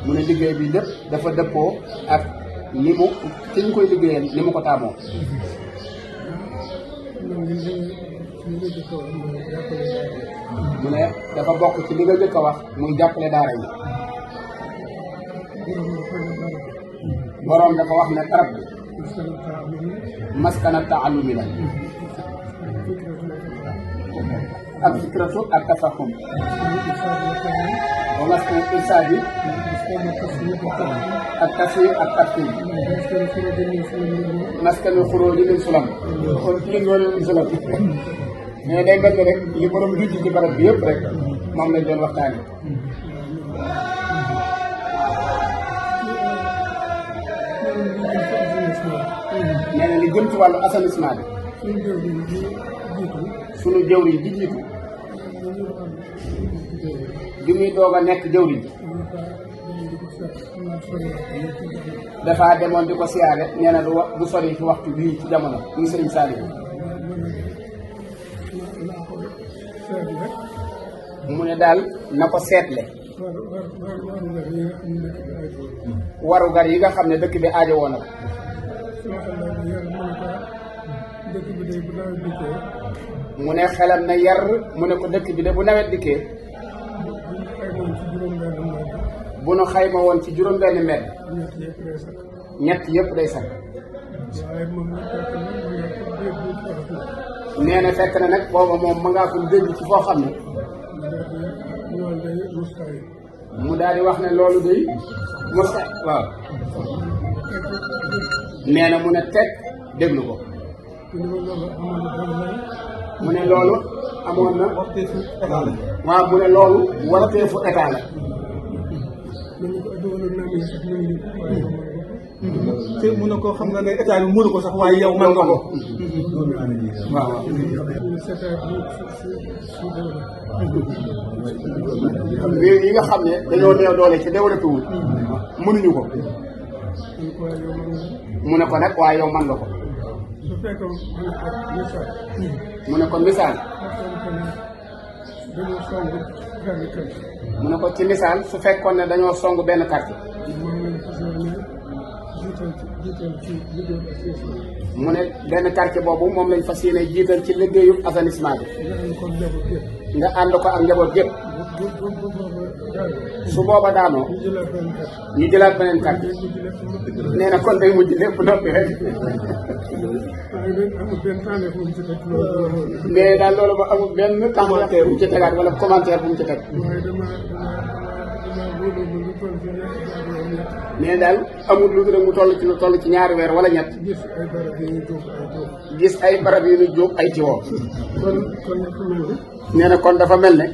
mu ne liggéey bi lépp dafa dëppoo ak ni mu ki ñu koy liggéeyal ni mu ko taamoo. mu ne dafa bokk ci li nga jëkk a wax muy jàppale daara yi. boroom dafa wax ne tarab bi maskana taallumi la ak fikratu ak tafahum wa maskana irsaadi ak taswir ak tartib maskana xuróoji min sulam kon ci liñ wala min sulam mais day mel ni rek li borom dujj ci barab bi yëpp rek moom lañ doon waxtaane. nee na li jëm ci wàllu assainissement bi sunu jëwriñ ji jiitu bi muy doog a nekk jëwriñ dafa demoon di ko siyaare nee na du sori ci waxtu bii ci jamono muy Sëriñ Saliou mu ne daal na ko seetle warugar yi nga xam ne dëkk bi aajo woon na ko. mu ne xelam na yar mu ne ko dëkk bi de bu nawet dikkee bu nu xayma woon ci juróom-benn mbedd ñett yëpp day sax. nee na fekk na nag booba moom ma ngaa ko dégg ci foo xam ne mu daal di wax ne loolu day mosta waaw nee na mu ne teg déglu ko mu ne loolu amoon na waaw mu ne loolu warteefu état la te mun na ko xam nga ne état bi mënu ko sax waaye yow man nga ko waaw réew yi nga xam ne dañoo néew doole ci déwénatuwul mënuñu ko mu ne ko nag waaye yow man nga ko mu ne ko misaal mu ne ko ci misaal su fekkoon ne dañoo song benn quartier mu ne benn quartier boobu moom lañ fas yéene jiital ci liggéeyu assainissement bi nga ànd ko ak njaboot gépp su booba daanoo ñu jëlaat beneen quartier nee na kon day mujj lépp noppi rek mais daal loolu ba amul benn commentaire bu mu ci tegaat wala commentaire bu mu ci teg mais daal amul lu dul mu toll ci ñaari weer wala ñett gis ay barab yu ñu jóg ay ci woo nee na kon dafa mel ne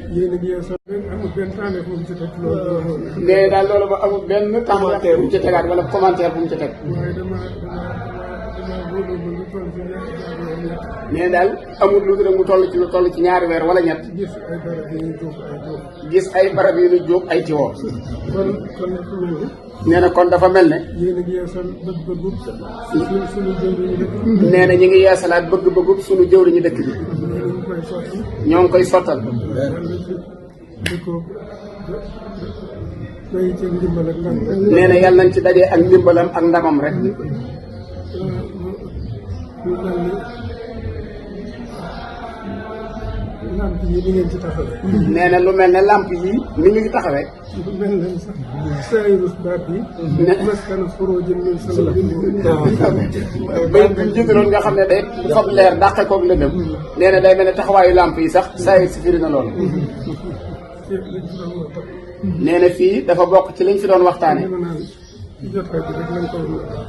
mais daal loolu ba amul benn commentaire bu mu ci tegaat wala commentaire bu mu ci teg mais daal amul lu dul mu toll ci ñaari weer wala ñett gis ay barab yu ñu jóg ay ci woo nee na kon dafa mel ne nee na ñu ngi yeesalaat bëgg-bëggub suñu jëwriñu dëkk bi ñoo ngi koy sottal nee na yàlla nañ ci dajee ak ndimbalam ak ndamam rek lamp yi ni ngeen ci taxawee. nee na lu mel ne lamp yi ni ñu ngi taxawee. lu mel ne sax sayrus baat bi. maskana xurujin min salabin. bay bi ñu jiitaloon nga xam ne day fab leer dàqe koog lëndëm. nee na day mel ne taxawaayu lamp yi sax sayr si firi na loolu. nee na fii dafa bokk ci liñ fi doon waxtaane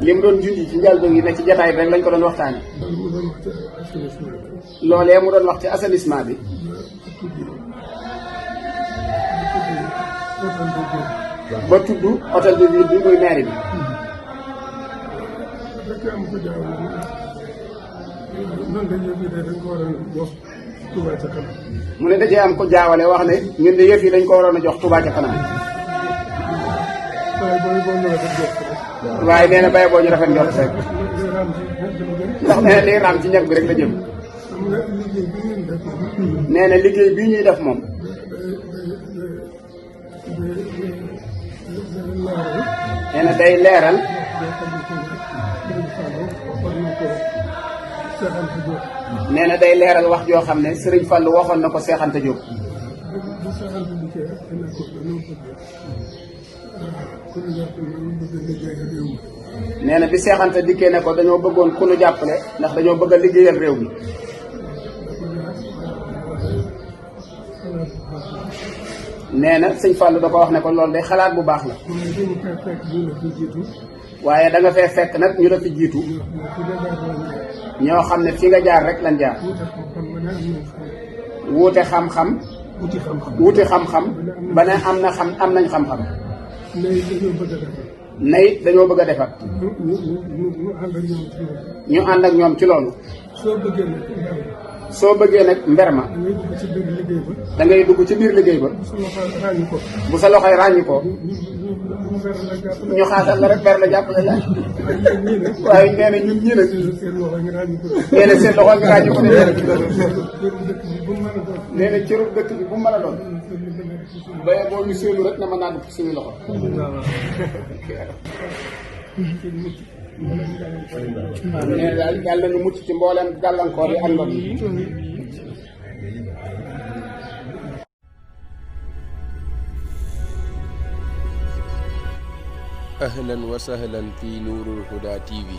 li mu doon junj ci njëlbéen gi ne ci jotaay bi rek lañ ko doon waxtaane loolee mu doon wax ci assainissement bi ba tudd hôtel de ville bi muy mairie bi mu ne dajee am ko jaawale wax ne ñun de yëf yi dañ ko waroon a jox Touba ca kanam waaye nee na bay boo ñu rafet njort rek ndax nee na liy raam ci ñag bi rek la jëm nee na liggéey bii ñuy def moom nee na day leeral nee na day leeral wax joo xam ne Serigne Fallou waxoon na ko Cheikh Anta Diop. nee na bi Cheikh Anta dikkee ne ko dañoo bëggoon ku nu jàppale ndax dañoo bëgg a liggéeyal réew mi. nee na sëñ Fallou da ko wax ne ko loolu day xalaat bu baax la. waaye da nga fee fekk nag ñu la fi jiitu. ñoo xam ne fi nga jaar rek lan jaar. wuute xam-xam. wuti xam-xam. ba ne am nañ xam-xam. nay dañoo bëgg a defar. ñu ànd ak ñoom ci loolu. soo bëggee nag mber ma. da ngay dugg ci biir liggéey ba. bu sa loxoy ràññi ko. ñu xaasal la rek ber la jàppale la. waaye nee na ñun ñii nag. nee na seen loxo ngi ràññi ko. nee na cërub dëkk bi bu mu mën a doon. baye boo ñu séenu rek na mën naa dugg ci suñu loxo. nee na daal yàlla nañu mucc ci mbooleem gàllankoor yi ak ndox yi. ahlan wa sahlan fi Nourul Huda TV.